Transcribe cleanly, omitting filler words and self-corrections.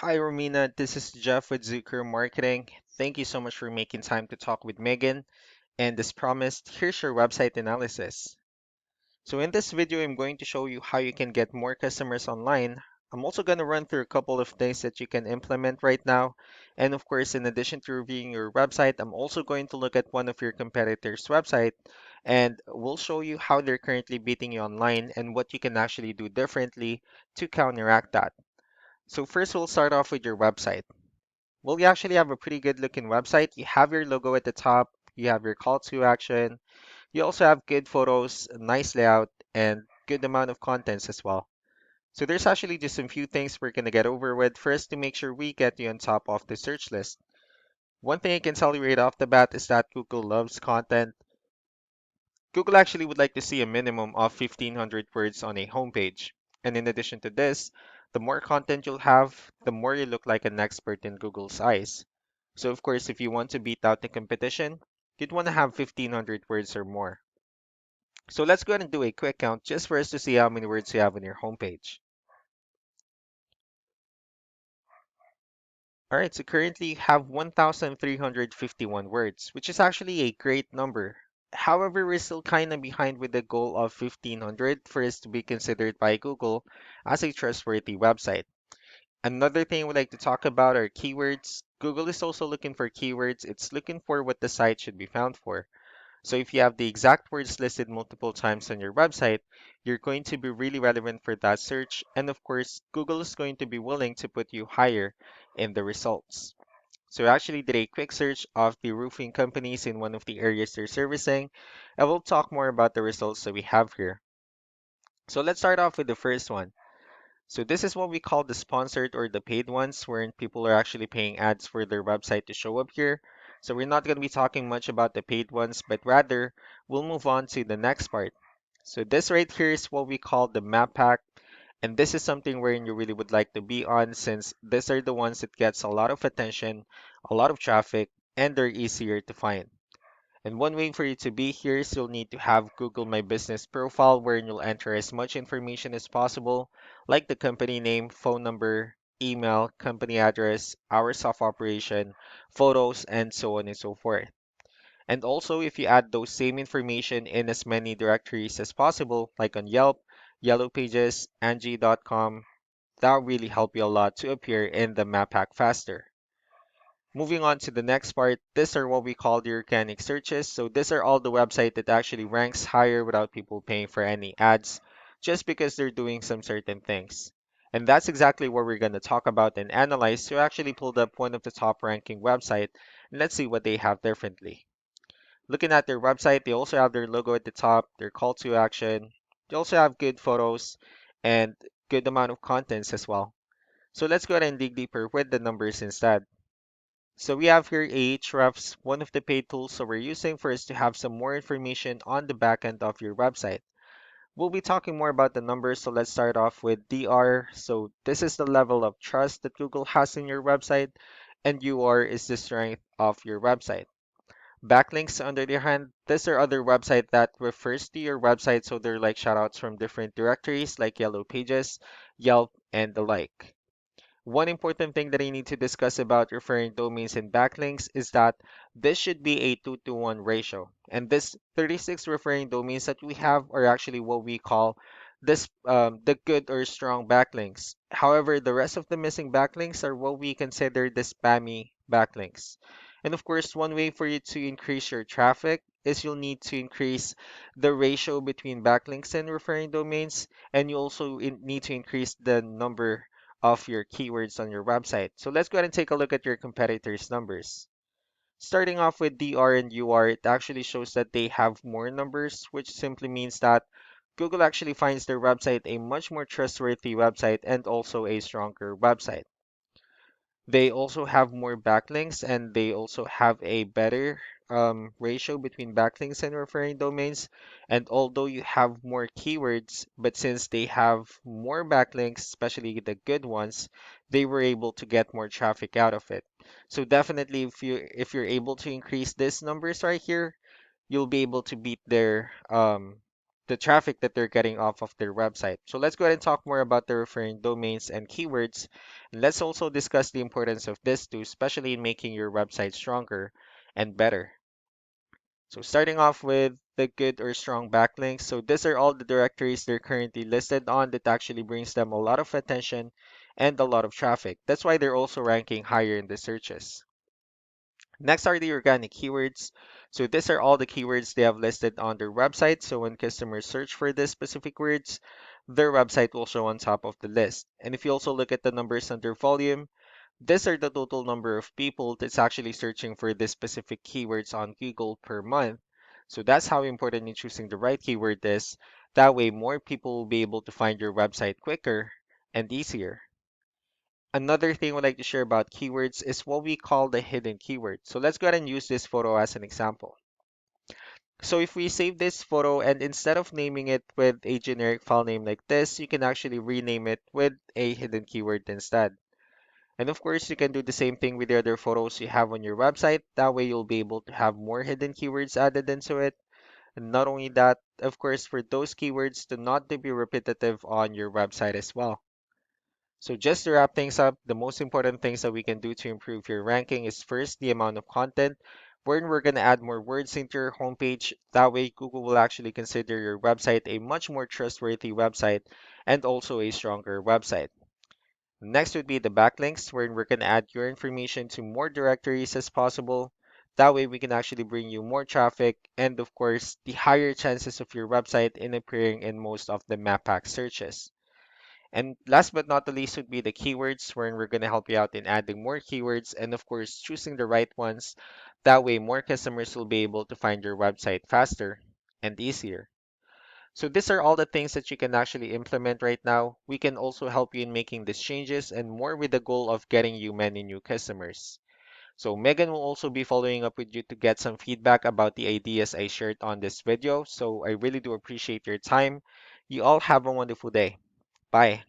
Hi, Romina. This is Jeff with Zucker Marketing. Thank you so much for making time to talk with Megan. And as promised, here's your website analysis. So in this video, I'm going to show you how you can get more customers online. I'm also going to run through a couple of things that you can implement right now. And of course, in addition to reviewing your website, I'm also going to look at one of your competitors' website and we'll show you how they're currently beating you online and what you can actually do differently to counteract that. So first, we'll start off with your website. Well, you actually have a pretty good looking website. You have your logo at the top, you have your call to action, you also have good photos, a nice layout, and good amount of contents as well. So there's actually just a few things we're gonna get over with first to make sure we get you on top of the search list. One thing I can tell you right off the bat is that Google loves content. Google actually would like to see a minimum of 1500 words on a homepage. And in addition to this, the more content you'll have, the more you look like an expert in Google's eyes. So of course, if you want to beat out the competition, you'd want to have 1500 words or more. So let's go ahead and do a quick count just for us to see how many words you have on your homepage. All right, so currently you have 1,351 words, which is actually a great number. However, we're still kind of behind with the goal of 1,500 for us to be considered by Google as a trustworthy website. Another thing we'd like to talk about are keywords. Google is also looking for keywords. It's looking for what the site should be found for. So if you have the exact words listed multiple times on your website, you're going to be really relevant for that search. And of course, Google is going to be willing to put you higher in the results. So I actually did a quick search of the roofing companies in one of the areas they're servicing, and we'll talk more about the results that we have here. So let's start off with the first one. So this is what we call the sponsored or the paid ones, wherein people are actually paying ads for their website to show up here. So we're not going to be talking much about the paid ones, but rather we'll move on to the next part. So this right here is what we call the map pack. And this is something wherein you really would like to be on since these are the ones that gets a lot of attention, a lot of traffic, and they're easier to find. And one way for you to be here is you'll need to have Google My Business profile wherein you'll enter as much information as possible, like the company name, phone number, email, company address, hours of operation, photos, and so on and so forth. And also, if you add those same information in as many directories as possible, like on Yelp, Yellow Pages, Angie.com, that will really help you a lot to appear in the map pack faster. Moving on to the next part, these are what we call the organic searches. So these are all the website that actually ranks higher without people paying for any ads, just because they're doing some certain things. And that's exactly what we're going to talk about and analyze. So I actually pulled up one of the top ranking website, and let's see what they have differently. Looking at their website, they also have their logo at the top, their call to action. They also have good photos and good amount of contents as well. So let's go ahead and dig deeper with the numbers instead. So we have here Ahrefs, one of the paid tools that we're using for us to have some more information on the back end of your website. We'll be talking more about the numbers, so let's start off with DR. So this is the level of trust that Google has in your website, and UR is the strength of your website. Backlinks, on the other hand, these are other websites that refers to your website, so they're like shoutouts from different directories like Yellow Pages, Yelp, and the like. One important thing that I need to discuss about referring domains and backlinks is that this should be a 2 to 1 ratio. And this 36 referring domains that we have are actually what we call the good or strong backlinks. However, the rest of the missing backlinks are what we consider the spammy backlinks. And of course, one way for you to increase your traffic is you'll need to increase the ratio between backlinks and referring domains, and you also need to increase the number of your keywords on your website. So let's go ahead and take a look at your competitors' numbers. Starting off with DR and UR, it actually shows that they have more numbers, which simply means that Google actually finds their website a much more trustworthy website and also a stronger website. They also have more backlinks and they also have a better ratio between backlinks and referring domains. And although you have more keywords, but since they have more backlinks, especially the good ones, they were able to get more traffic out of it. So definitely if you're able to increase these numbers right here, you'll be able to beat their the traffic that they're getting off of their website. So let's go ahead and talk more about the referring domains and keywords. And let's also discuss the importance of this too, especially in making your website stronger and better. So starting off with the good or strong backlinks. So these are all the directories they're currently listed on that actually brings them a lot of attention and a lot of traffic. That's why they're also ranking higher in the searches. Next are the organic keywords. So these are all the keywords they have listed on their website. So when customers search for these specific words, their website will show on top of the list. And if you also look at the numbers under volume, these are the total number of people that's actually searching for this specific keywords on Google per month. So that's how important in choosing the right keyword is. That way, more people will be able to find your website quicker and easier. Another thing we'd like to share about keywords is what we call the hidden keyword. So let's go ahead and use this photo as an example. So if we save this photo and instead of naming it with a generic file name like this, you can actually rename it with a hidden keyword instead. And of course, you can do the same thing with the other photos you have on your website. That way, you'll be able to have more hidden keywords added into it. And not only that, of course, for those keywords to not to be repetitive on your website as well. So just to wrap things up, the most important things that we can do to improve your ranking is first the amount of content, wherein we're going to add more words into your homepage. That way, Google will actually consider your website a much more trustworthy website and also a stronger website. Next would be the backlinks, wherein we're going to add your information to more directories as possible. That way, we can actually bring you more traffic and, of course, the higher chances of your website in appearing in most of the map pack searches. And last but not the least would be the keywords, wherein we're going to help you out in adding more keywords and, of course, choosing the right ones. That way, more customers will be able to find your website faster and easier. So these are all the things that you can actually implement right now. We can also help you in making these changes and more with the goal of getting you many new customers. So Megan will also be following up with you to get some feedback about the ideas I shared on this video. So I really do appreciate your time. You all have a wonderful day. Bye.